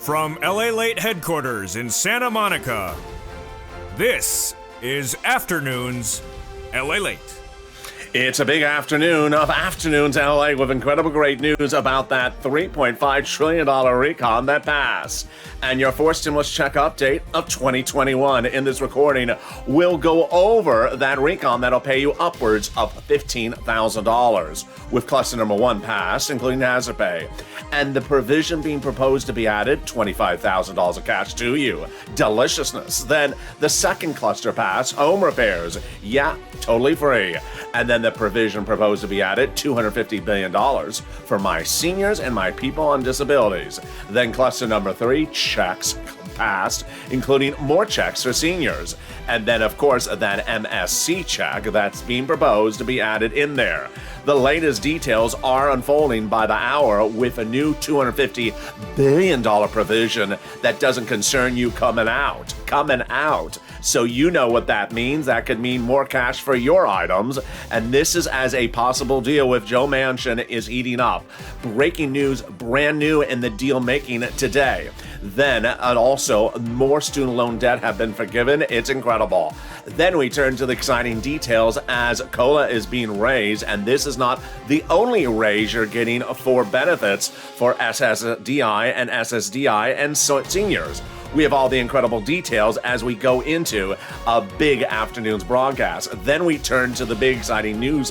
From LA Late headquarters in Santa Monica, this is Afternoons LA Late. It's a big afternoon of Afternoons LA with incredible great news about that $3.5 trillion recon that passed. And your fourth stimulus check update of 2021. In this recording, we'll go over that recon that'll pay you upwards of $15,000 with cluster number one passed, including hazard pay. And the provision being proposed to be added, $25,000 of cash to you. Deliciousness. Then the second cluster pass, home repairs. Yeah, totally free. And then the provision proposed to be added, $250 billion for my seniors and my people on disabilities. Then cluster number three, checks passed, including more checks for seniors. And then, of course, that MSC check that's being proposed to be added in there. The latest details are unfolding by the hour with a new $250 billion provision that doesn't concern you coming out. So you know what that means. That could mean more cash for your items. And this is as a possible deal with Joe Manchin is eating up. Breaking news, brand new in the deal making today. Then, and also, more student loan debt have been forgiven. It's incredible. Then we turn to the exciting details as COLA is being raised, and this is not the only raise you're getting for benefits for SSDI and SSDI and seniors. We have all the incredible details as we go into a big afternoon's broadcast. Then we turn to the big exciting news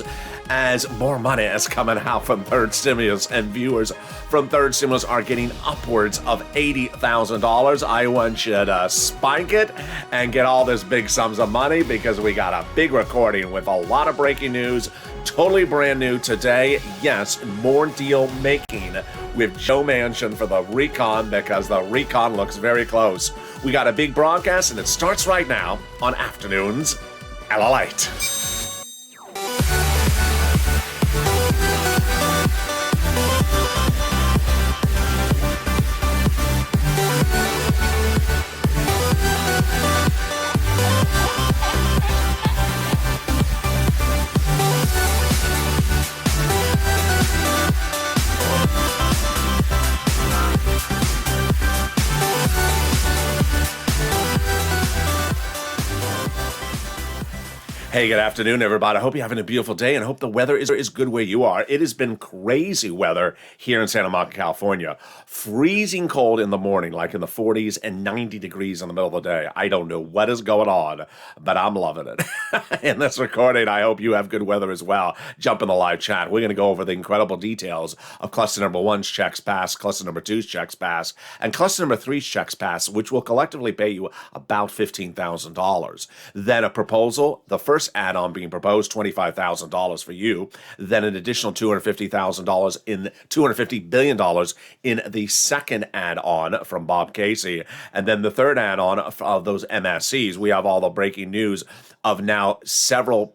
as more money is coming out from third stimulus, and viewers from third stimulus are getting upwards of $80,000. Iowa should spike it and get all this big sums of money because we got a big recording with a lot of breaking news, totally brand new today. Yes, more deal making with Joe Manchin for the recon because the recon looks very close. We got a big broadcast and it starts right now on Afternoons LALATE. Hey, good afternoon, everybody. I hope you're having a beautiful day and I hope the weather is good where you are. It has been crazy weather here in Santa Monica, California. Freezing cold in the morning, like in the 40s and 90 degrees in the middle of the day. I don't know what is going on, but I'm loving it. In this recording, I hope you have good weather as well. Jump in the live chat. We're going to go over the incredible details of cluster number one's checks pass, cluster number two's checks pass, and cluster number three's checks pass, which will collectively pay you about $15,000. Then a proposal, the first add-on being proposed, $25,000 for you, then an additional $250 billion in the second add-on from Bob Casey, and then the third add-on of those MSCs. We have all the breaking news of now several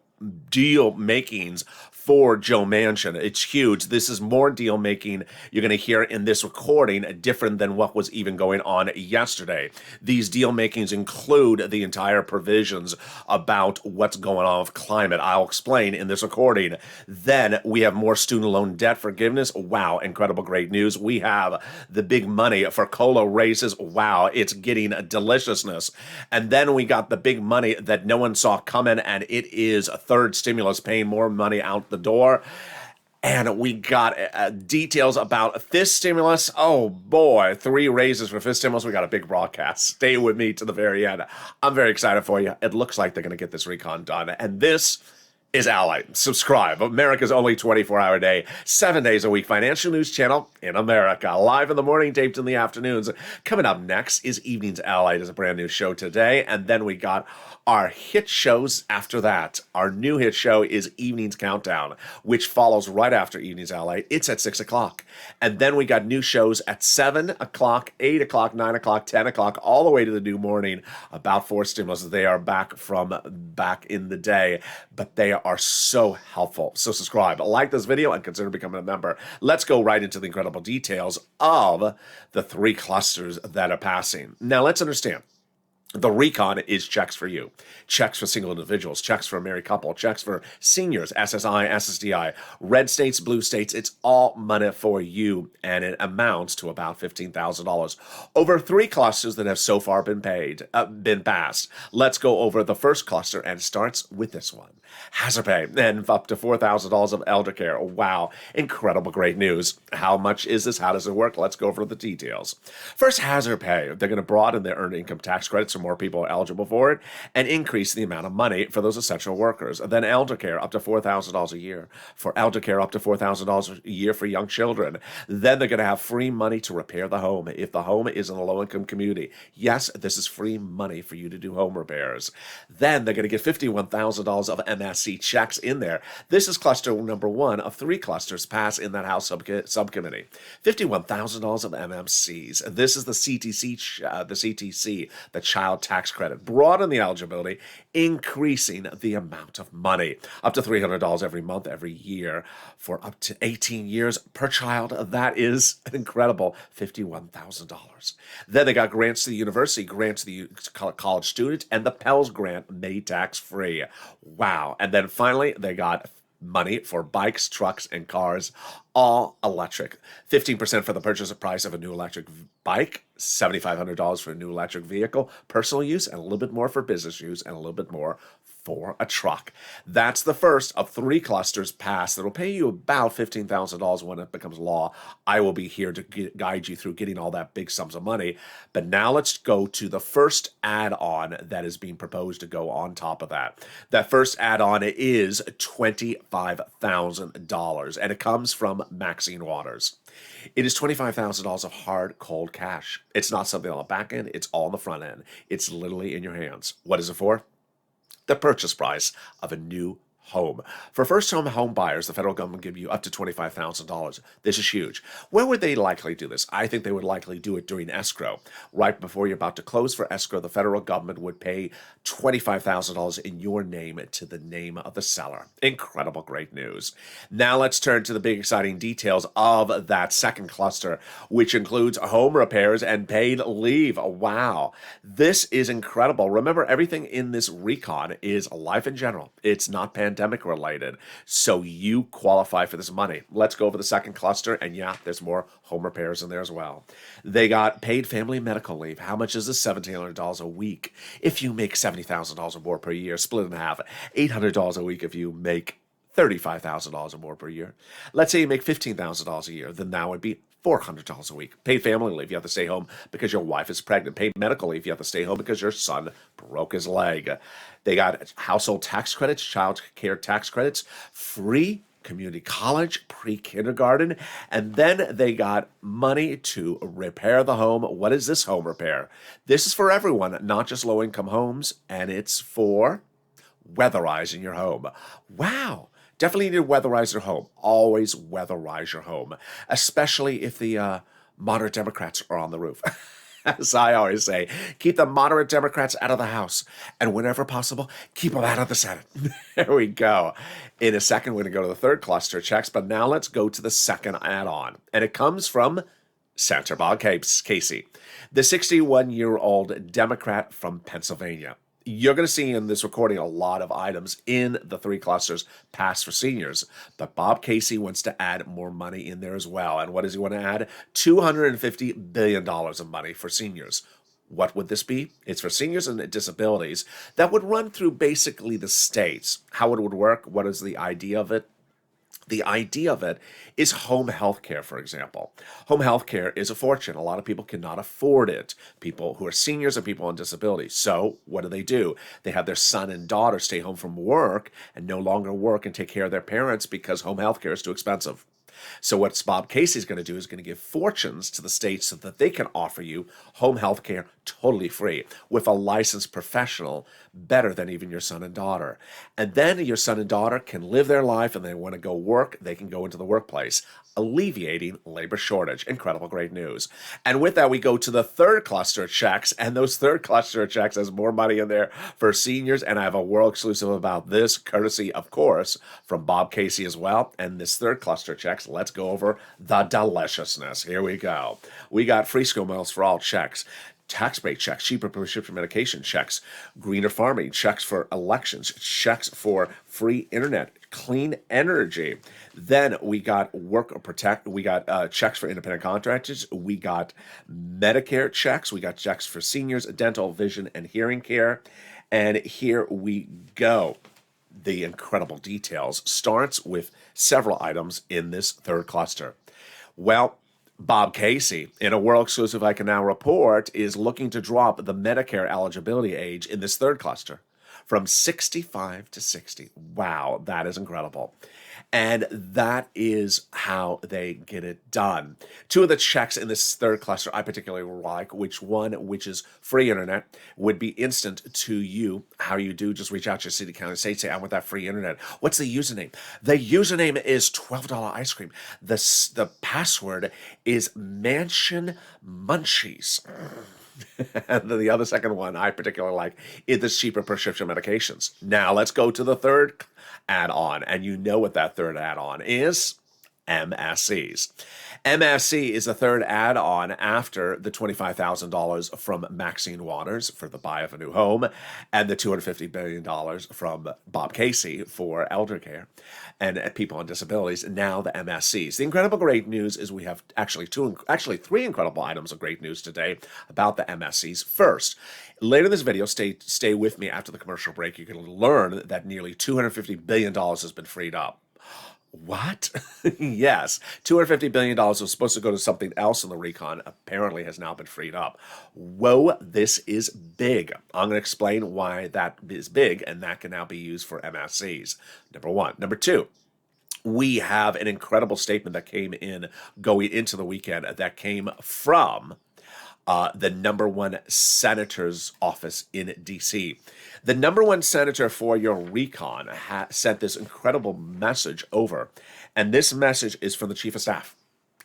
deal makings for Joe Manchin. It's huge. This is more deal making you're going to hear in this recording, different than what was even going on yesterday. These deal makings include the entire provisions about what's going on with climate. I'll explain in this recording. Then we have more student loan debt forgiveness. Wow, incredible great news. We have the big money for COLA raises. Wow, it's getting a deliciousness. And then we got the big money that no one saw coming, and it is a third stimulus paying more money out the door. And we got details about fifth stimulus. Oh boy, 3 raises for fifth stimulus. We got a big broadcast. Stay with me to the very end. I'm very excited for you. It looks like they're going to get this recon done. And this is Ally. Subscribe. America's only 24-hour day, 7 days a week financial news channel in America. Live in the morning, taped in the afternoons. Coming up next is Evenings Allied, is a brand new show today. And then we got our hit shows after that. Our new hit show is Evenings Countdown, which follows right after Evenings Allied. It's at 6 o'clock. And then we got new shows at 7 o'clock, 8 o'clock, 9 o'clock, 10 o'clock, all the way to the new morning about 4 stimulus. They are back from back in the day, but they are so helpful. So subscribe, like this video, and consider becoming a member. Let's go right into the incredible details of the 3 clusters that are passing. Now, let's understand. The recon is checks for you, checks for single individuals, checks for a married couple, checks for seniors, SSI, SSDI, red states, blue states. It's all money for you, and it amounts to about $15,000 over 3 clusters that have so far been passed. Let's go over the first cluster, and it starts with this one. Hazard pay, and up to $4,000 of elder care. Wow, incredible, great news. How much is this? How does it work? Let's go over the details. First, hazard pay. They're going to broaden their earned income tax credits so more people are eligible for it and increase the amount of money for those essential workers. Then elder care, up to $4,000 a year. For elder care, up to $4,000 a year for young children. Then they're going to have free money to repair the home if the home is in a low-income community. Yes, this is free money for you to do home repairs. Then they're going to get $51,000 of MSC checks in there. This is cluster number 1 of 3 clusters passed in that House subcommittee. $51,000 of MMCs. This is the CTC, the child tax credit. Broaden the eligibility, increasing the amount of money. Up to $300 every month, every year, for up to 18 years per child. That is an incredible $51,000. Then they got grants to the university, grants to the college student, and the Pell's grant made tax-free. Wow. And then finally, they got money for bikes, trucks, and cars, all electric. 15% for the purchase price of a new electric bike, $7,500 for a new electric vehicle, personal use, and a little bit more for business use, and a little bit more for a truck. That's the first of 3 clusters passed that will pay you about $15,000 when it becomes law. I will be here to guide you through getting all that big sums of money. But now let's go to the first add-on that is being proposed to go on top of that. That first add-on is $25,000, and it comes from Maxine Waters. It is $25,000 of hard, cold cash. It's not something on the back end. It's all on the front end. It's literally in your hands. What is it for? The purchase price of a new home. For first-time home buyers, the federal government will give you up to $25,000. This is huge. Where would they likely do this? I think they would likely do it during escrow. Right before you're about to close for escrow, the federal government would pay $25,000 in your name to the name of the seller. Incredible, great news. Now let's turn to the big exciting details of that second cluster, which includes home repairs and paid leave. Wow. This is incredible. Remember, everything in this recon is life in general. It's not pandemic related, so you qualify for this money. Let's go over the second cluster, and yeah, there's more home repairs in there as well. They got paid family medical leave. How much is this? $1,700 a week. If you make $70,000 or more per year, split in half. $800 a week if you make $35,000 or more per year. Let's say you make $15,000 a year, then that would be $400 a week. Paid family leave, you have to stay home because your wife is pregnant. Paid medical leave, you have to stay home because your son broke his leg. They got household tax credits, child care tax credits, free community college, pre-kindergarten, and then they got money to repair the home. What is this home repair? This is for everyone, not just low-income homes, and it's for weatherizing your home. Wow. Definitely need to weatherize your home. Always weatherize your home, especially if the moderate Democrats are on the roof. As I always say, keep the moderate Democrats out of the House, and whenever possible, keep them out of the Senate. There we go. In a second, we're going to go to the third cluster checks, but now let's go to the second add-on, and it comes from Senator Bob Casey, the 61-year-old Democrat from Pennsylvania. You're going to see in this recording a lot of items in the 3 clusters passed for seniors, but Bob Casey wants to add more money in there as well. And what does he want to add? $250 billion of money for seniors. What would this be? It's for seniors and disabilities that would run through basically the states. How it would work? What is the idea of it? The idea of it is home health care, for example. Home health care is a fortune. A lot of people cannot afford it. People who are seniors and people on disability. So what do? They have their son and daughter stay home from work and no longer work and take care of their parents because home health care is too expensive. So what Bob Casey is going to do is going to give fortunes to the states so that they can offer you home health care totally free with a licensed professional, better than even your son and daughter. And then your son and daughter can live their life, and they want to go work, they can go into the workplace, alleviating labor shortage. Incredible, great news. And with that, we go to the third cluster of checks, and those third cluster of checks has more money in there for seniors, and I have a world exclusive about this, courtesy, of course, from Bob Casey as well. And this third cluster of checks, let's go over the deliciousness. Here we go. We got free school meals for all checks. tax break checks, cheaper prescription medication checks, greener farming, checks for elections, checks for free internet, clean energy. Then we got work or protect. We got checks for independent contractors. We got Medicare checks. We got checks for seniors, dental, vision, and hearing care. And here we go. The incredible details starts with several items in this third cluster. Well, Bob Casey, in a world exclusive I can now report, is looking to drop the Medicare eligibility age in this third cluster from 65 to 60. Wow, that is incredible. And that is how they get it done. Two of the checks in this third cluster I particularly like, which is free internet, would be instant to you. How you do, just reach out to your city, county, state, say, I want that free internet. What's the username? The username is $12 ice cream. The password is Mansion Munchies. And then the other second one I particularly like is the cheaper prescription medications. Now let's go to the third add-on, and you know what that third add-on is. MSCs. MSC is the third add-on after the $25,000 from Maxine Waters for the buy of a new home and the $250 billion from Bob Casey for elder care and people on disabilities. Now the MSCs. The incredible great news is we have actually three incredible items of great news today about the MSCs. First, later in this video, stay with me after the commercial break. You can learn that nearly $250 billion has been freed up. What? Yes, $250 billion was supposed to go to something else in the recon, apparently has now been freed up. Whoa, this is big. I'm going to explain why that is big, and that can now be used for MSCs. Number one. Number two, we have an incredible statement that came in going into the weekend that came from the number one senator's office in D.C. The number one senator for your recon sent this incredible message over, and this message is from the chief of staff.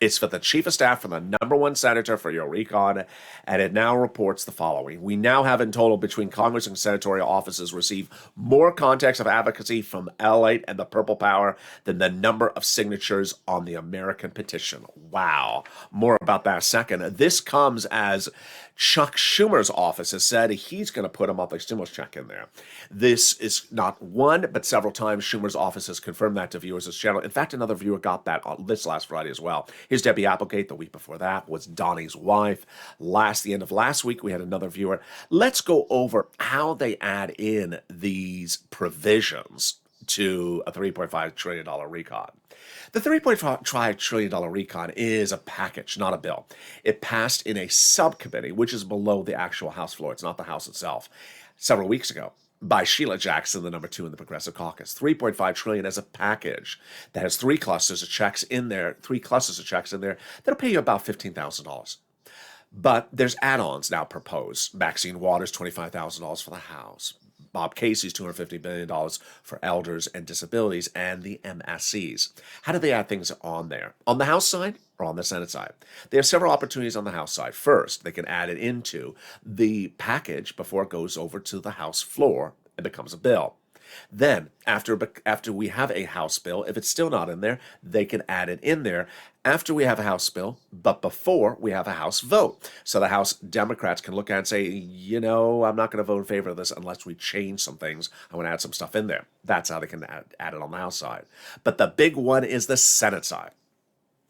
It's for the chief of staff from the number one senator for your recon, and it now reports the following. We now have in total between Congress and senatorial offices received more contacts of advocacy from L8 and the Purple Power than the number of signatures on the American petition. Wow. More about that in a second. This comes as Chuck Schumer's office has said he's going to put a monthly stimulus check in there. This is not one, but several times Schumer's office has confirmed that to viewers as channel. In fact, another viewer got that on this last Friday as well. Here's Debbie Applegate. The week before that was Donnie's wife. The end of last week, we had another viewer. Let's go over how they add in these provisions to a $3.5 trillion recon. The $3.5 trillion recon is a package, not a bill. It passed in a subcommittee, which is below the actual House floor. It's not the House itself. Several weeks ago, by Sheila Jackson, the number two in the Progressive Caucus. $3.5 trillion as a package that has three clusters of checks in there that'll pay you about $15,000. But there's add-ons now proposed. Maxine Waters, $25,000 for the House. Bob Casey's $250 billion for elders and disabilities, and the MSCs. How do they add things on there? On the House side or on the Senate side? They have several opportunities on the House side. First, they can add it into the package before it goes over to the House floor and becomes a bill. Then, after we have a House bill, if it's still not in there, they can add it in there after we have a House bill, but before we have a House vote. So the House Democrats can look at it and say, I'm not going to vote in favor of this unless we change some things. I want to add some stuff in there. That's how they can add it on the House side. But the big one is the Senate side.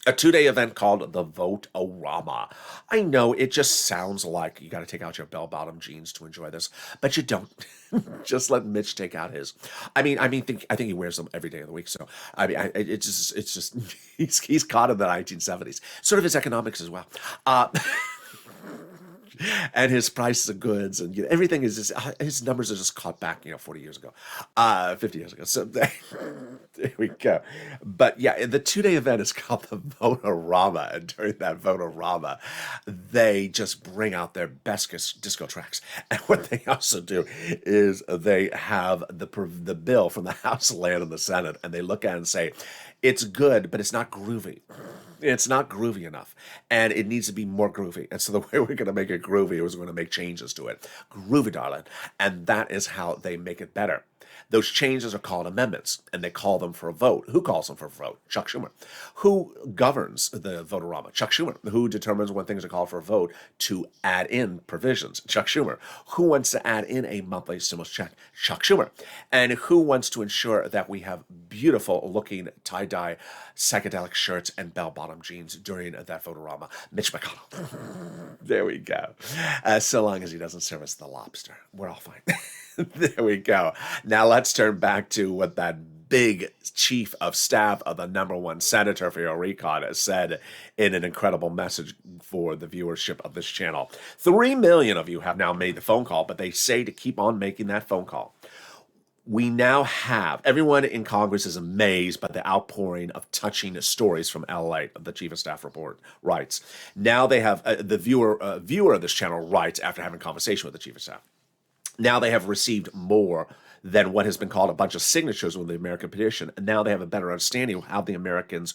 A two-day event called the Vote-O-Rama. I know it just sounds like you got to take out your bell-bottom jeans to enjoy this, but you don't. Just let Mitch take out his. I think he wears them every day of the week. So it's just he's caught in the 1970s. Sort of his economics as well. And his prices of goods and everything is just, his numbers are just caught back 40 years ago, 50 years ago. So there we go. But yeah, the two-day event is called the Vote-O-Rama, and during that Vote-O-Rama, they just bring out their best disco tracks. And what they also do is they have the bill from the House land in the Senate, and they look at it and say, it's good, but it's not groovy. It's not groovy enough, and it needs to be more groovy. And so the way we're going to make it groovy is we're going to make changes to it. Groovy, darling. And that is how they make it better. Those changes are called amendments, and they call them for a vote. Who calls them for a vote? Chuck Schumer. Who governs the vote-a-rama? Chuck Schumer. Who determines when things are called for a vote to add in provisions? Chuck Schumer. Who wants to add in a monthly stimulus check? Chuck Schumer. And who wants to ensure that we have beautiful-looking tie-dye psychedelic shirts and bell-bottom jeans during that vote-a-rama? Mitch McConnell. There we go. So long as he doesn't serve us the lobster, we're all fine. There we go. Now let's turn back to what that big chief of staff of the #1 senator for your recon has said in an incredible message for the viewership of this channel. 3 million of you have now made the phone call, but they say to keep on making that phone call. We now have, everyone in Congress is amazed by the outpouring of touching stories from LA, the Chief of Staff report writes. Now they have, the viewer of this channel writes after having a conversation with the Chief of Staff. Now they have received more than what has been called a bunch of signatures with the American petition. And now they have a better understanding of how the Americans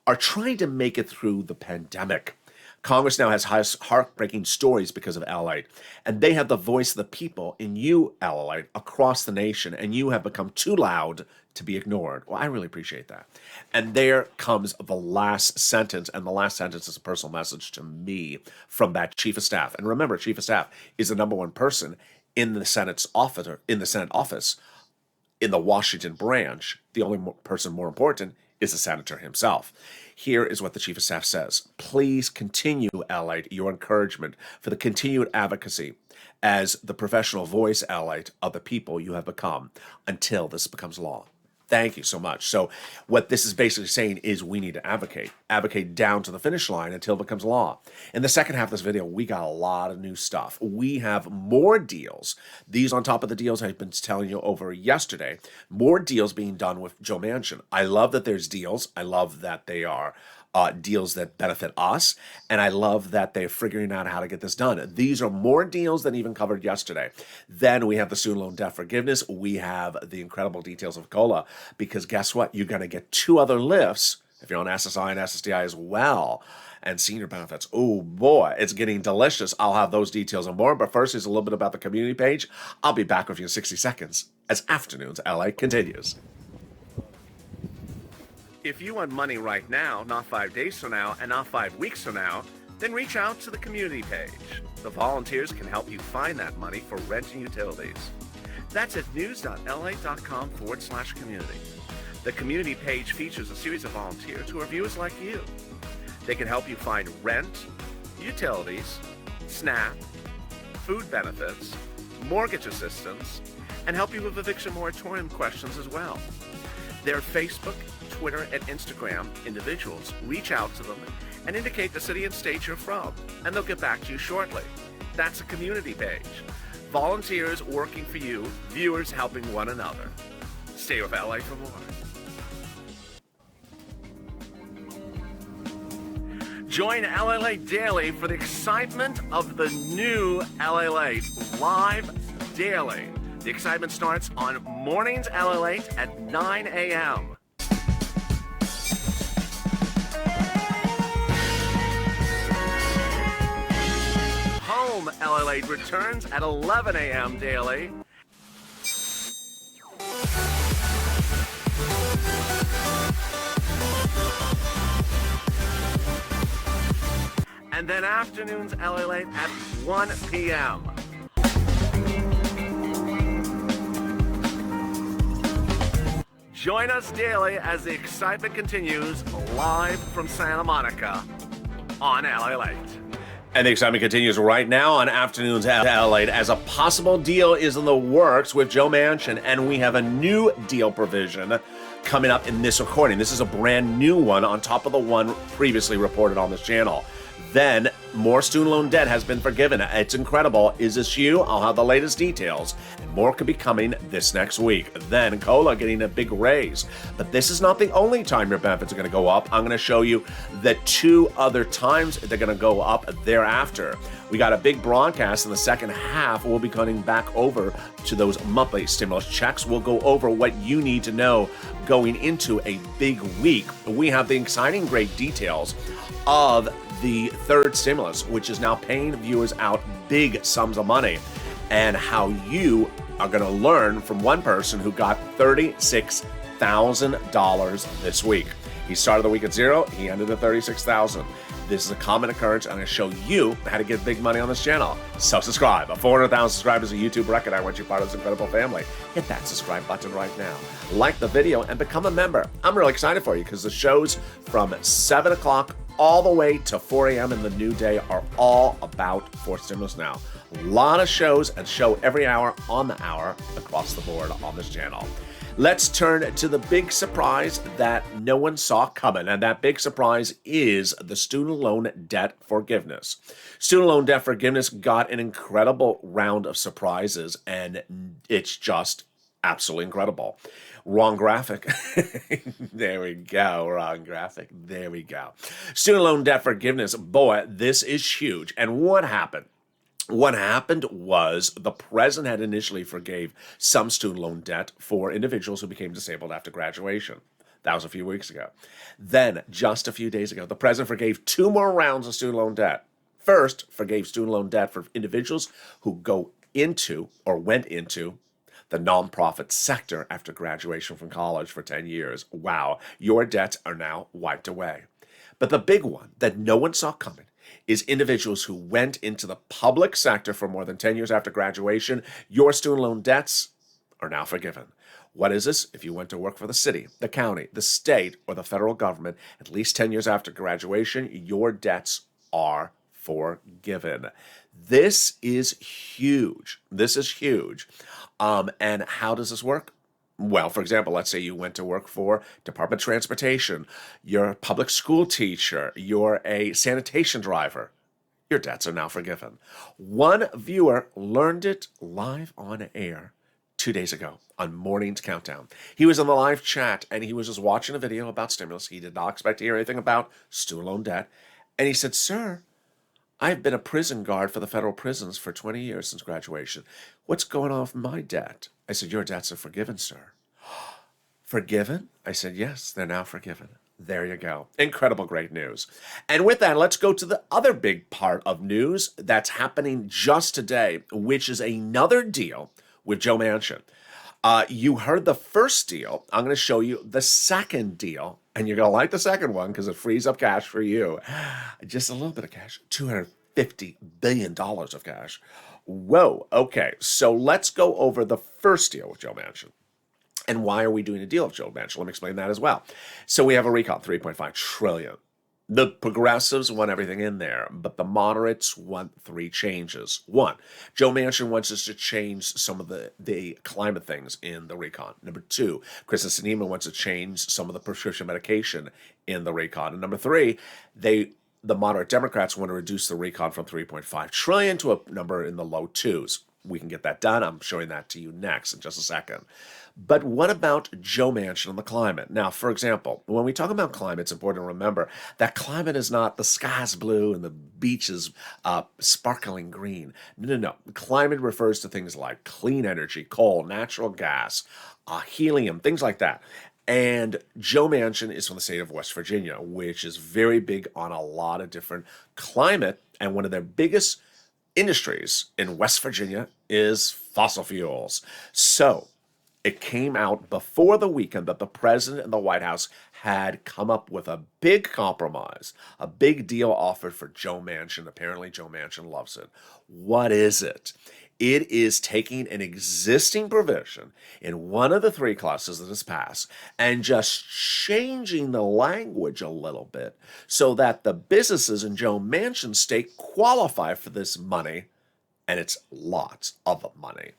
are trying to make it through the pandemic. Congress now has heartbreaking stories because of LA, and they have the voice of the people in you, LA, across the nation, and you have become too loud to be ignored. Well, I really appreciate that. And there comes the last sentence, and the last sentence is a personal message to me from that Chief of Staff. And remember, Chief of Staff is the #1 person in the Senate's office, or in the Senate office, in the Washington branch. The only person more important is the senator himself. Here is what the Chief of Staff says. Please continue, allied, your encouragement for the continued advocacy as the professional voice, allied, of the people you have become until this becomes law. Thank you so much. So what this is basically saying is we need to advocate down to the finish line until it becomes law. In the second half of this video, we got a lot of new stuff. We have more deals. These on top of the deals I've been telling you over yesterday, more deals being done with Joe Manchin. I love that there's deals. I love that they are deals that benefit us, and I love that they're figuring out how to get this done. These are more deals than even covered yesterday. Then we have the student loan debt forgiveness. We have the incredible details of COLA, because guess what? You're going to get 2 other lifts if you're on SSI and SSDI as well, and senior benefits. Oh boy, it's getting delicious. I'll have those details and more, but first is a little bit about the community page. I'll be back with you in 60 seconds as Afternoons LA continues. If you want money right now, not 5 days from now, and not 5 weeks from now, then reach out to the community page. The volunteers can help you find that money for rent and utilities. That's at news.la.com/community. The community page features a series of volunteers who are viewers like you. They can help you find rent, utilities, SNAP, food benefits, mortgage assistance, and help you with eviction moratorium questions as well. Their Facebook, Twitter, and Instagram individuals reach out to them and indicate the city and state you're from, and they'll get back to you shortly. That's a community page. Volunteers working for you, viewers helping one another. Stay with LA for more. Join LA Daily for the excitement of the new LA live daily. The excitement starts on mornings LA at 9 a.m. Home LA returns at 11 a.m. daily. And then Afternoons LA at 1 p.m. Join us daily as the excitement continues live from Santa Monica on LA Late. And the excitement continues right now on Afternoons LA as a possible deal is in the works with Joe Manchin, and we have a new deal provision coming up in this recording. This is a brand new one on top of the one previously reported on this channel. Then, more student loan debt has been forgiven. It's incredible. Is this you? I'll have the latest details. And more could be coming this next week. Then, COLA getting a big raise. But this is not the only time your benefits are going to go up. I'm going to show you the 2 other times they're going to go up thereafter. We got a big broadcast in the second half. We'll be coming back over to those monthly stimulus checks. We'll go over what you need to know going into a big week. We have the exciting great details of the third stimulus, which is now paying viewers out big sums of money, and how you are going to learn from one person who got $36,000 this week. He started the week at zero. He ended at $36,000. This is a common occurrence. I'm going to show you how to get big money on this channel. So subscribe. 400,000 subscribers, a YouTube record. I want you part of this incredible family. Hit that subscribe button right now. Like the video and become a member. I'm really excited for you because the shows from 7 o'clock all the way to 4 a.m. in the new day are all about fourth stimulus now. A lot of shows and show every hour on the hour across the board on this channel. Let's turn to the big surprise that no one saw coming, and that big surprise is the student loan debt forgiveness. Student loan debt forgiveness got an incredible round of surprises, and it's just absolutely incredible. Wrong graphic. There we go. Wrong graphic. There we go. Student loan debt forgiveness. Boy, this is huge. And what happened? What happened was the president had initially forgave some student loan debt for individuals who became disabled after graduation. That was a few weeks ago. Then, just a few days ago, the president forgave 2 more rounds of student loan debt. First, forgave student loan debt for individuals who go into or went into the nonprofit sector after graduation from college for 10 years. Wow, your debts are now wiped away. But the big one that no one saw coming is individuals who went into the public sector for more than 10 years after graduation. Your student loan debts are now forgiven. What is this? If you went to work for the city, the county, the state, or the federal government at least 10 years after graduation, your debts are forgiven. This is huge. This is huge. And how does this work? Well, for example, let's say you went to work for Department of Transportation, you're a public school teacher, you're a sanitation driver. Your debts are now forgiven. One viewer learned it live on air 2 days ago on Morning's Countdown. He was in the live chat and he was just watching a video about stimulus. He did not expect to hear anything about student loan debt. And he said, "Sir, I've been a prison guard for the federal prisons for 20 years since graduation. What's going on with my debt?" I said, "Your debts are forgiven, sir." "Forgiven?" I said, "Yes, they're now forgiven." There you go. Incredible, great news. And with that, let's go to the other big part of news that's happening just today, which is another deal with Joe Manchin. You heard the first deal. I'm going to show you the second deal, and you're going to like the second one because it frees up cash for you. Just a little bit of cash, $250 billion of cash. Whoa, okay, so let's go over the first deal with Joe Manchin. And why are we doing a deal with Joe Manchin? Let me explain that as well. So we have a recall, $3.5 trillion. The progressives want everything in there, but the moderates want 3 changes. 1, Joe Manchin wants us to change some of the climate things in the recon. Number 2, Kristen Sinema wants to change some of the prescription medication in the recon. And number 3, the moderate Democrats want to reduce the recon from $3.5 trillion to a number in the low 2s. We can get that done. I'm showing that to you next in just a second. But what about Joe Manchin and the climate? Now, for example, when we talk about climate, it's important to remember that climate is not the sky's blue and the beach is sparkling green. No. Climate refers to things like clean energy, coal, natural gas, helium, things like that. And Joe Manchin is from the state of West Virginia, which is very big on a lot of different climate. And one of their biggest industries in West Virginia is fossil fuels. So it came out before the weekend that the president and the White House had come up with a big compromise, a big deal offered for Joe Manchin. Apparently, Joe Manchin loves it. What is it? It is taking an existing provision in one of the 3 classes that has passed and just changing the language a little bit so that the businesses in Joe Manchin's state qualify for this money, and it's lots of money.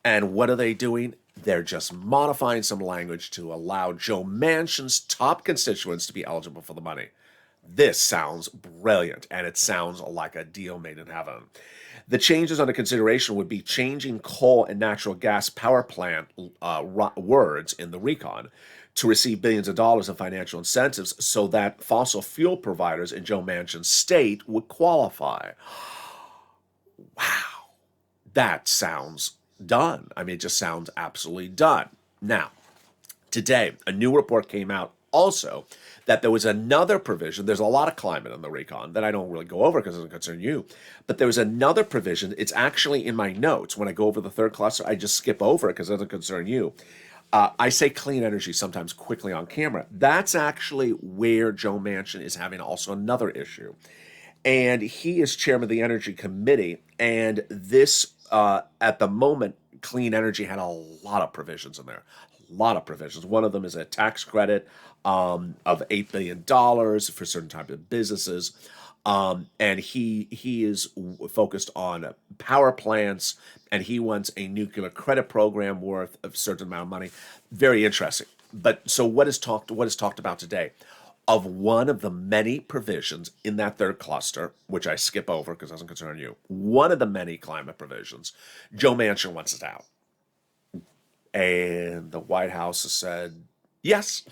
And what are they doing? They're just modifying some language to allow Joe Manchin's top constituents to be eligible for the money. This sounds brilliant, and it sounds like a deal made in heaven. The changes under consideration would be changing coal and natural gas power plant words in the recon to receive billions of dollars in financial incentives so that fossil fuel providers in Joe Manchin's state would qualify. Wow, that sounds done. I mean, it just sounds absolutely done. Now, today, a new report came out Also, that there was another provision. There's a lot of climate in the recon that I don't really go over because it doesn't concern you. But there was another provision. It's actually in my notes. When I go over the third cluster, I just skip over it because it doesn't concern you. I say clean energy sometimes quickly on camera. That's actually where Joe Manchin is having also another issue. And he is chairman of the Energy Committee. And this, at the moment, clean energy had a lot of provisions in there. A lot of provisions. One of them is a tax credit of $8 billion for certain types of businesses. And he is focused on power plants, and he wants a nuclear credit program worth a certain amount of money. Very interesting. But so what is talked about today? Of one of the many provisions in that third cluster, which I skip over because it doesn't concern you, one of the many climate provisions, Joe Manchin wants it out. And the White House has said, yes,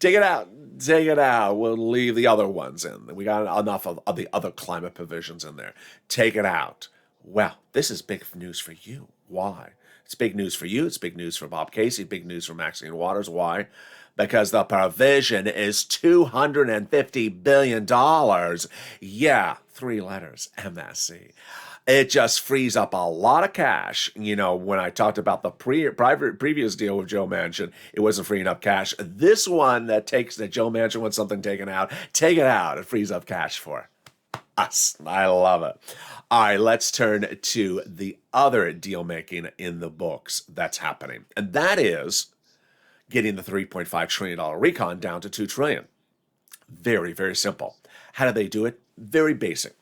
take it out. Take it out. We'll leave the other ones in. We got enough of the other climate provisions in there. Take it out. Well, this is big news for you. Why? It's big news for you. It's big news for Bob Casey. Big news for Maxine Waters. Why? Because the provision is $250 billion. Yeah, 3 letters, MSC. It just frees up a lot of cash. You know, when I talked about the previous deal with Joe Manchin, it wasn't freeing up cash. This one that Joe Manchin wants something taken out, take it out. It frees up cash for us. I love it. All right, let's turn to the other deal making in the books that's happening. And that is getting the $3.5 trillion recon down to $2 trillion. Very, very simple. How do they do it? Very basic.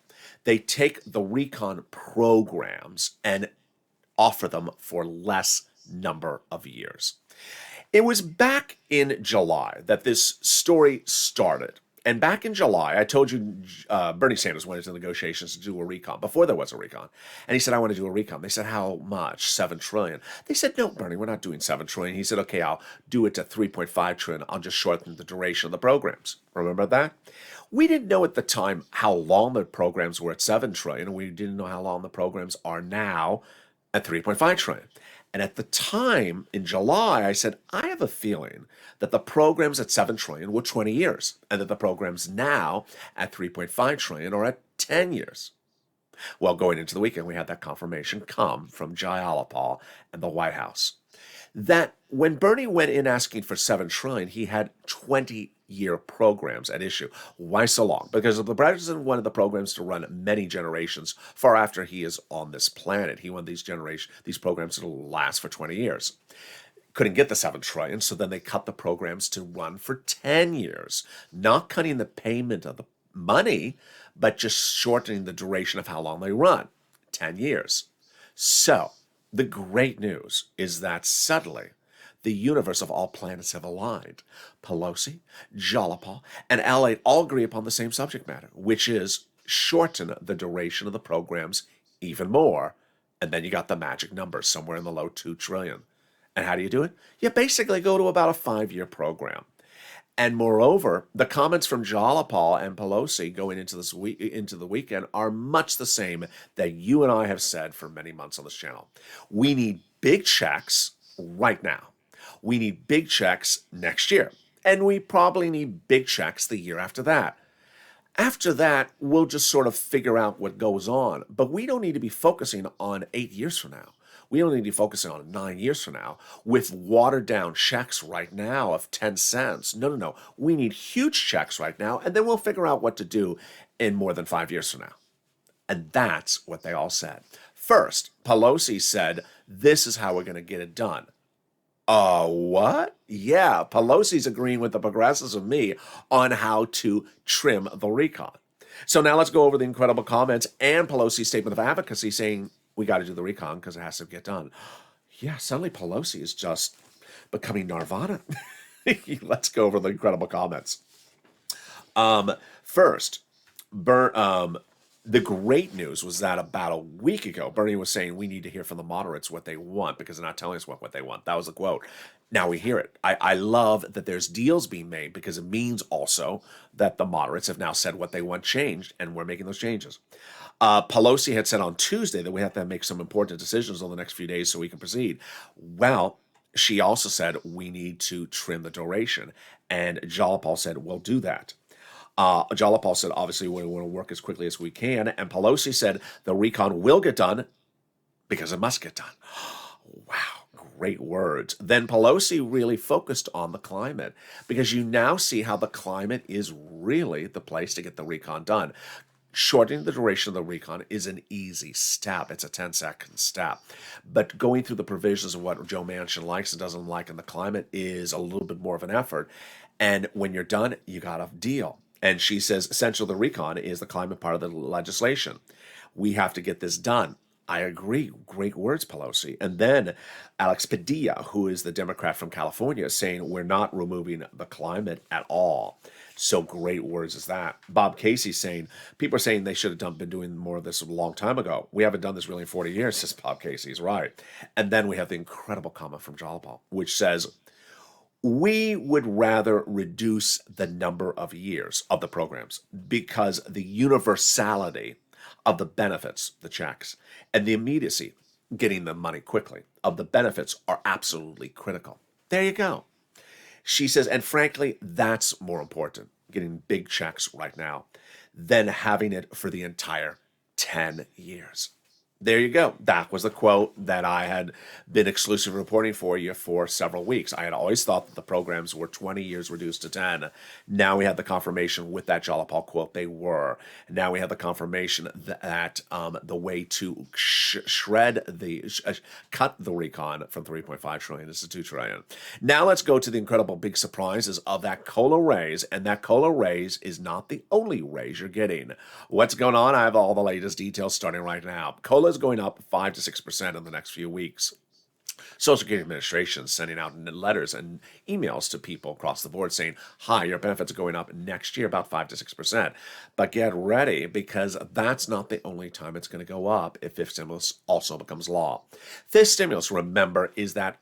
They take the recon programs and offer them for less number of years. It was back in July that this story started. And back in July, I told you Bernie Sanders went into negotiations to do a recon before there was a recon. And he said, I want to do a recon. They said, how much? $7 trillion. They said, no, Bernie, we're not doing $7 trillion. He said, okay, I'll do it to $3.5 trillion. I'll just shorten the duration of the programs. Remember that? We didn't know at the time how long the programs were at $7 trillion. And we didn't know how long the programs are now at $3.5 trillion. And at the time, in July, I said, I have a feeling that the programs at $7 trillion were 20 years, and that the programs now at $3.5 trillion are at 10 years. Well, going into the weekend, we had that confirmation come from Jayalapal and the White House that when Bernie went in asking for $7 trillion, he had 20-year programs at issue. Why so long? Because the president wanted the programs to run many generations far after he is on this planet. He wanted these programs to last for 20 years. Couldn't get the $7 trillion, so then they cut the programs to run for 10 years, not cutting the payment of the money, but just shortening the duration of how long they run, 10 years. So the great news is that suddenly the universe of all planets have aligned. Pelosi, Jayalapal, and LA all agree upon the same subject matter, which is shorten the duration of the programs even more. And then you got the magic number somewhere in the low $2 trillion. And how do you do it? You basically go to about a 5-year program. And moreover, the comments from Jayalapal and Pelosi going into the weekend are much the same that you and I have said for many months on this channel. We need big checks right now. We need big checks next year. And we probably need big checks the year after that. After that, we'll just sort of figure out what goes on. But we don't need to be focusing on 8 years from now. We don't need to be focusing on 9 years from now with watered down checks right now of 10 cents. No. We need huge checks right now, and then we'll figure out what to do in more than 5 years from now. And that's what they all said. First, Pelosi said, this is how we're going to get it done. What? Yeah, Pelosi's agreeing with the progressives and me on how to trim the recon. So now let's go over the incredible comments and Pelosi's statement of advocacy saying, we got to do the recon because it has to get done. Yeah, suddenly Pelosi is just becoming Nirvana. Let's go over the incredible comments. First, the great news was that about a week ago, Bernie was saying we need to hear from the moderates what they want because they're not telling us what they want. That was the quote. Now we hear it. I love that there's deals being made because it means also that the moderates have now said what they want changed, and we're making those changes. Pelosi had said on Tuesday that we have to make some important decisions over the next few days so we can proceed. Well, She also said we need to trim the duration, and Jalapal said we'll do that. Jalapal said obviously we want to work as quickly as we can, and Pelosi said the recon will get done because it must get done. Wow, great words. Then Pelosi really focused on the climate because you now see how the climate is really the place to get the recon done. Shortening the duration of the recon is an easy step. It's a 10-second step. But going through the provisions of what Joe Manchin likes and doesn't like in the climate is a little bit more of an effort. And when you're done, you got a deal. And she says essential to the recon is the climate part of the legislation. We have to get this done. I agree. Great words, Pelosi. And then Alex Padilla, who is the Democrat from California, is saying we're not removing the climate at all. So great words is that. Bob Casey saying, people are saying they should have been doing more of this a long time ago. We haven't done this really in 40 years, says Bob Casey. He's right. And then we have the incredible comment from Jalapal, which says, we would rather reduce the number of years of the programs because the universality of the benefits, the checks, and the immediacy, getting the money quickly, of the benefits are absolutely critical. There you go. She says, and frankly, that's more important, getting big checks right now, than having it for the entire 10 years. There you go. That was the quote that I had been exclusive reporting for you for several weeks. I had always thought that the programs were 20 years reduced to 10. Now we have the confirmation with that Jalapal quote they were. Now we have the confirmation that the way to cut the recon from 3.5 trillion is to 2 trillion. Now let's go to the incredible big surprises of that COLA raise, and that COLA raise is not the only raise you're getting. What's going on? I have all the latest details starting right now. COLA is going up 5 to 6% in the next few weeks. Social Security Administration is sending out letters and emails to people across the board saying, hi, your benefits are going up next year about 5 to 6%. But get ready, because that's not the only time it's going to go up if fifth stimulus also becomes law. Fifth stimulus, remember, is that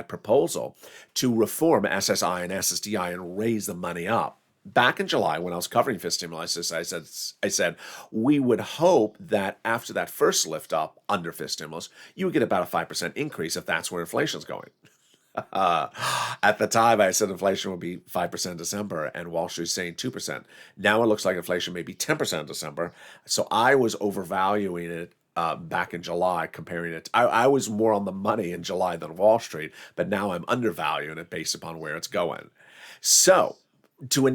proposal to reform SSI and SSDI and raise the money up. Back in July, when I was covering fifth stimulus, I said we would hope that after that first lift up under fifth stimulus, you would get about a 5% increase if that's where inflation's going. At the time, I said inflation would be 5% in December, and Wall Street's saying 2%. Now it looks like inflation may be 10% in December. So I was overvaluing it back in July, comparing it. I was more on the money in July than Wall Street, but now I'm undervaluing it based upon where it's going. So to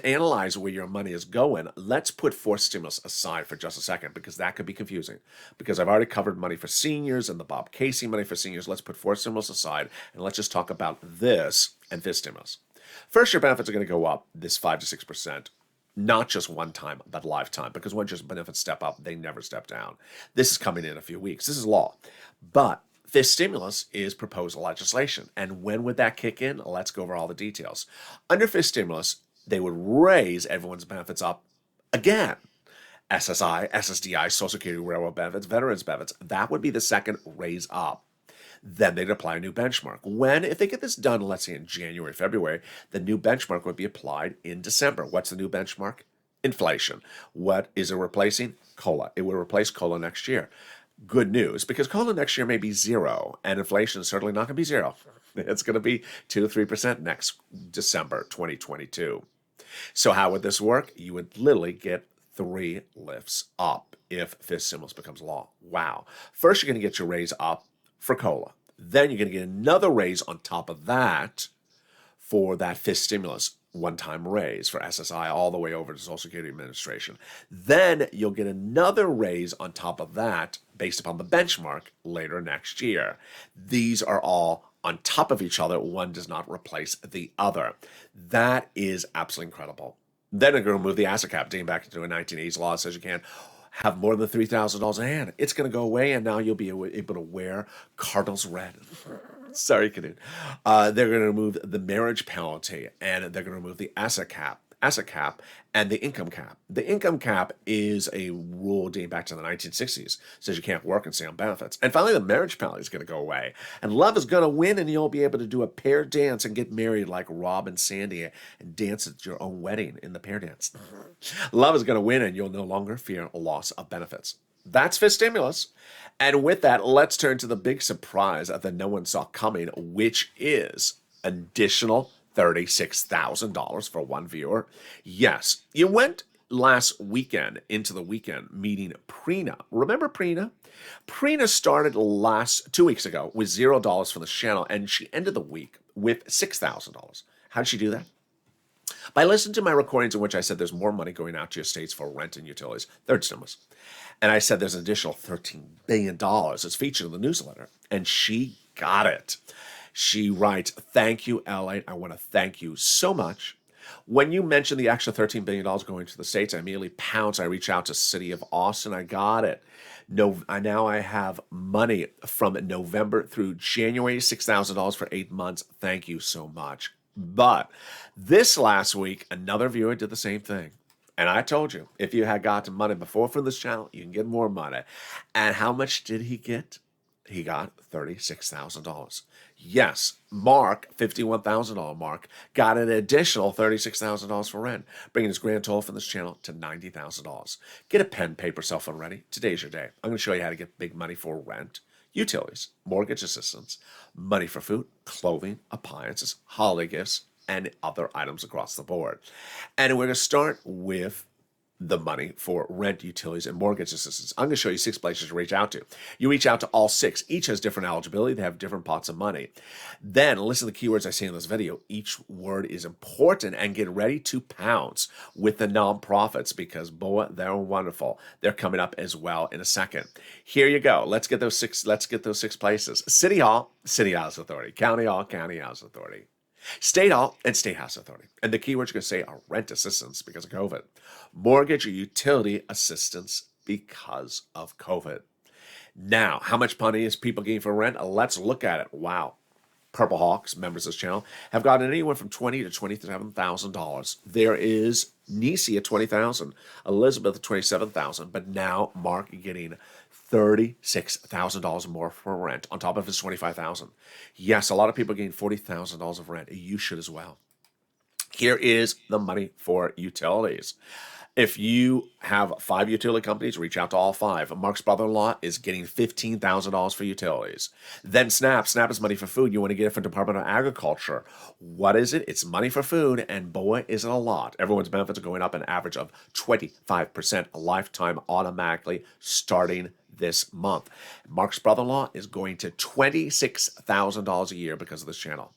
analyze where your money is going, let's put fourth stimulus aside for just a second, because that could be confusing. Because I've already covered money for seniors and the Bob Casey money for seniors. Let's put fourth stimulus aside, and let's just talk about this and fifth stimulus. First, your benefits are going to go up this 5 to 6%. Not just one time, but lifetime. Because once your benefits step up, they never step down. This is coming in a few weeks. This is law. But fifth stimulus is proposed legislation. And when would that kick in? Let's go over all the details. Under fifth stimulus, they would raise everyone's benefits up again. SSI, SSDI, Social Security, Railroad benefits, veterans benefits. That would be the second raise up. Then they'd apply a new benchmark. When, if they get this done, let's say in January, February, the new benchmark would be applied in December. What's the new benchmark? Inflation. What is it replacing? COLA. It will replace COLA next year. Good news, because COLA next year may be zero, and inflation is certainly not going to be zero. It's going to be 2 to 3% next December 2022. So how would this work? You would literally get 3 lifts up if fifth stimulus becomes law. Wow. First, you're going to get your raise up for COLA. Then you're going to get another raise on top of that for that fifth stimulus one-time raise for SSI all the way over to Social Security Administration. Then you'll get another raise on top of that based upon the benchmark later next year. These are all on top of each other. One does not replace the other. That is absolutely incredible. Then they're going to move the asset cap, dating back into a 1980s law that says you can't have more than $3,000 in hand. It's going to go away, and now you'll be able to wear Cardinals red. Sorry, Canute. They're going to remove the marriage penalty, and they're going to remove the asset cap, and the income cap. The income cap is a rule dating back to the 1960s. Says you can't work and stay on benefits. And finally, the marriage penalty is going to go away. And love is going to win, and you'll be able to do a pair dance and get married like Rob and Sandy and dance at your own wedding in the pair dance. Love is going to win, and you'll no longer fear a loss of benefits. That's for stimulus. And with that, let's turn to the big surprise that no one saw coming, which is additional $36,000 for one viewer. Yes, you went last weekend into the weekend meeting Prina. Remember Prina? Prina started 2 weeks ago with $0 for the channel, and she ended the week with $6,000. How did she do that? By listening to my recordings in which I said there's more money going out to your states for rent and utilities, third stimulus. And I said there's an additional $13 billion that's featured in the newsletter. And she got it. She writes, "Thank you, LA. I want to thank you so much. When you mentioned the extra $13 billion going to the states, I immediately pounced. I reached out to City of Austin. I got it. No, now I have money from November through January, $6,000 for 8 months. Thank you so much." But this last week, another viewer did the same thing. And I told you, if you had gotten money before from this channel, you can get more money. And how much did he get? He got $36,000. Yes, Mark, $51,000 Mark, got an additional $36,000 for rent, bringing his grand total from this channel to $90,000. Get a pen, paper, cell phone ready. Today's your day. I'm going to show you how to get big money for rent, utilities, mortgage assistance, money for food, clothing, appliances, holiday gifts, and other items across the board. And we're going to start with the money for rent, utilities, and mortgage assistance. I'm going to show you 6 places to reach out to. You reach out to all 6. Each has different eligibility. They have different pots of money. Then listen to the keywords I say in this video. Each word is important, and get ready to pounce with the nonprofits because, boy, they're wonderful. They're coming up as well in a second. Here you go. Let's get those 6 places. City Hall, City House Authority. County Hall, County House Authority. State Hall and State House Authority. And the keywords you're going to say are rent assistance because of COVID, mortgage or utility assistance because of COVID. Now, how much money is people getting for rent? Let's look at it. Wow. Purple Hawks, members of this channel, have gotten anywhere from $20,000 to $27,000. There is Nisi at $20,000, Elizabeth at $27,000, but now Mark getting $36,000 more for rent on top of his $25,000. Yes, a lot of people are getting $40,000 of rent. You should as well. Here is the money for utilities. If you have 5 utility companies, reach out to all 5. Mark's brother-in-law is getting $15,000 for utilities. Then SNAP. SNAP is money for food. You want to get it from Department of Agriculture. What is it? It's money for food, and boy, is it a lot. Everyone's benefits are going up an average of 25% a lifetime automatically starting this month. Mark's brother-in-law is going to $26,000 a year because of this channel.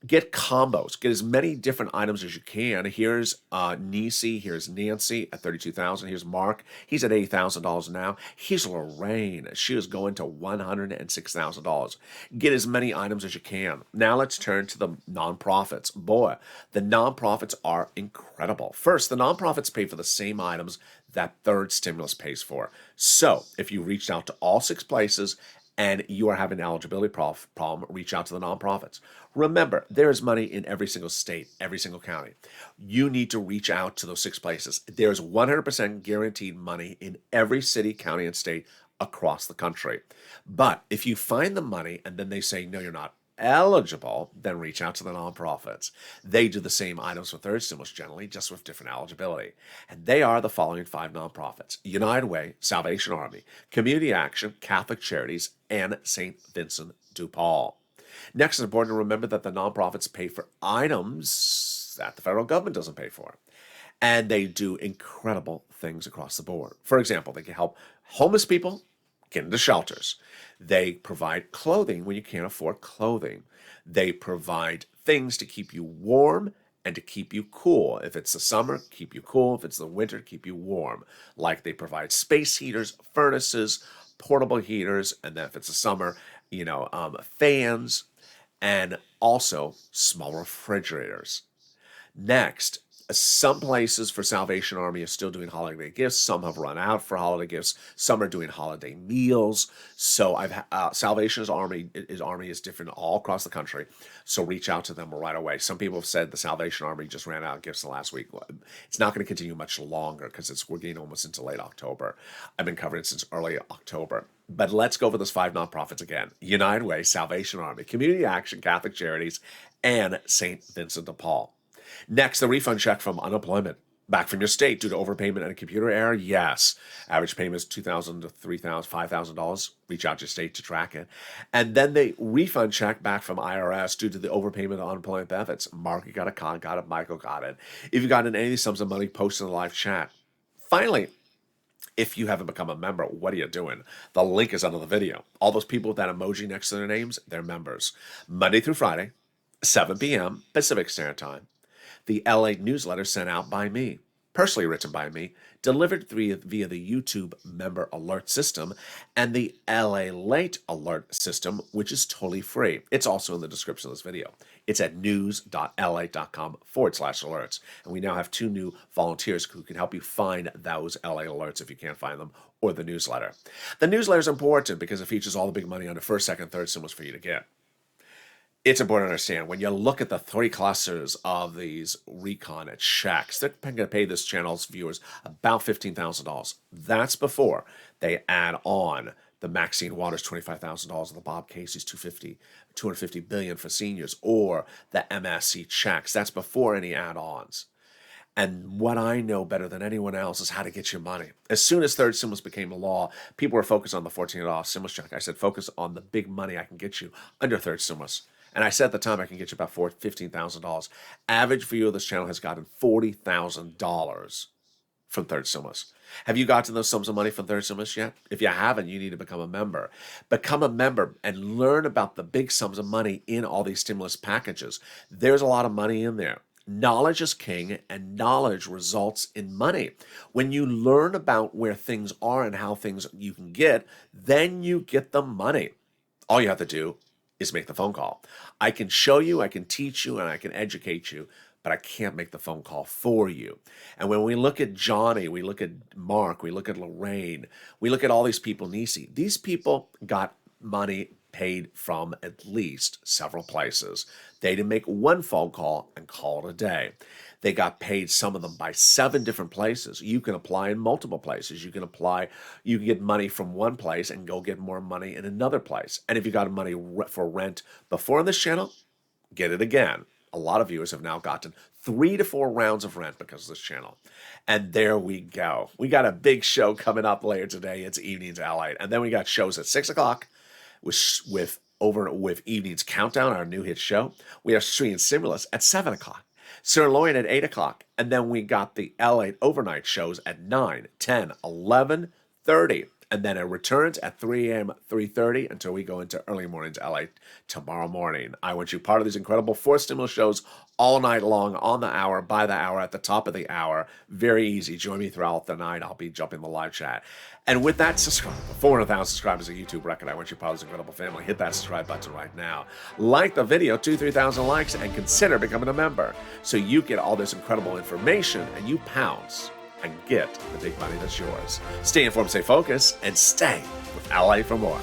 Get combos. Get as many different items as you can. Here's Nisi. Here's Nancy at $32,000. Here's Mark. He's at $80,000 now. Here's Lorraine. She is going to $106,000. Get as many items as you can. Now let's turn to the nonprofits. Boy, the nonprofits are incredible. First, the nonprofits pay for the same items that third stimulus pays for. So if you reached out to all 6 places and you are having an eligibility problem, reach out to the nonprofits. Remember, there is money in every single state, every single county. You need to reach out to those 6 places. There's 100% guaranteed money in every city, county, and state across the country. But if you find the money and then they say, no, you're not eligible, then reach out to the nonprofits. They do the same items for third stimulus generally, just with different eligibility. And they are the following 5 nonprofits: United Way, Salvation Army, Community Action, Catholic Charities, and St. Vincent de Paul. Next, it's important to remember that the nonprofits pay for items that the federal government doesn't pay for. And they do incredible things across the board. For example, they can help homeless people get into shelters. They provide clothing when you can't afford clothing. They provide things to keep you warm and to keep you cool. If it's the summer, keep you cool. If it's the winter, keep you warm. Like they provide space heaters, furnaces, portable heaters, and then if it's the summer, fans, and also small refrigerators. Next, some places for Salvation Army are still doing holiday gifts. Some have run out for holiday gifts. Some are doing holiday meals. So Salvation Army is different all across the country. So reach out to them right away. Some people have said the Salvation Army just ran out of gifts the last week. It's not going to continue much longer because we're getting almost into late October. I've been covering it since early October. But let's go over those 5 nonprofits again: United Way, Salvation Army, Community Action, Catholic Charities, and St. Vincent de Paul. Next, the refund check from unemployment. Back from your state due to overpayment and a computer error? Yes. Average payment is $2,000 to $3,000, $5,000. Reach out to your state to track it. And then they refund check back from IRS due to the overpayment of unemployment benefits. Mark, you got it, Con got it, Michael got it. If you got in any sums of money, post in the live chat. Finally, if you haven't become a member, what are you doing? The link is under the video. All those people with that emoji next to their names, they're members. Monday through Friday, 7 p.m. Pacific Standard Time. The LA newsletter sent out by me, personally written by me, delivered via the YouTube member alert system and the LA Late alert system, which is totally free. It's also in the description of this video. It's at news.la.com/alerts. And we now have 2 new volunteers who can help you find those LA alerts if you can't find them, or the newsletter. The newsletter is important because it features all the big money under first, second, third stimulus for you to get. It's important to understand when you look at the 3 clusters of these recon at checks, they're going to pay this channel's viewers about $15,000. That's before they add on the Maxine Waters $25,000, the Bob Casey's $250 billion for seniors, or the MSC checks. That's before any add-ons. And what I know better than anyone else is how to get your money. As soon as third stimulus became a law, people were focused on the $14 stimulus check. I said, focus on the big money I can get you under third stimulus. And I said at the time, I can get you about $15,000. Average viewer of this channel has gotten $40,000 from third stimulus. Have you gotten those sums of money from third stimulus yet? If you haven't, you need to become a member. Become a member and learn about the big sums of money in all these stimulus packages. There's a lot of money in there. Knowledge is king, and knowledge results in money. When you learn about where things are and how things you can get, then you get the money. All you have to do is make the phone call. I can show you, I can teach you, and I can educate you, but I can't make the phone call for you. And when we look at Johnny, we look at Mark, we look at Lorraine, we look at all these people, Nisi, these people got money paid from at least several places. They didn't make one phone call and call it a day. They got paid, some of them, by 7 different places. You can apply in multiple places. You can get money from one place and go get more money in another place. And if you got money for rent before on this channel, get it again. A lot of viewers have now gotten 3 to 4 rounds of rent because of this channel. And there we go. We got a big show coming up later today. It's Evenings LA. And then we got shows at 6 o'clock with Evenings Countdown, our new hit show. We have Stream Stimulus at 7 o'clock. Sirloin at 8 o'clock. And then we got the LA overnight shows at 9, 10, 11, 30. And then it returns at 3 a.m., 3:30 until we go into early morning to LA tomorrow morning. I want you part of these incredible 4 stimulus shows all night long, on the hour, by the hour, at the top of the hour. Very easy. Join me throughout the night. I'll be jumping the live chat. And with that, subscribe. 400,000 subscribers, a YouTube record. I want you part of this incredible family. Hit that subscribe button right now. Like the video, 2,000-3,000 likes, and consider becoming a member so you get all this incredible information and you pounce and get the big money that's yours. Stay informed, stay focused, and stay with LA for more.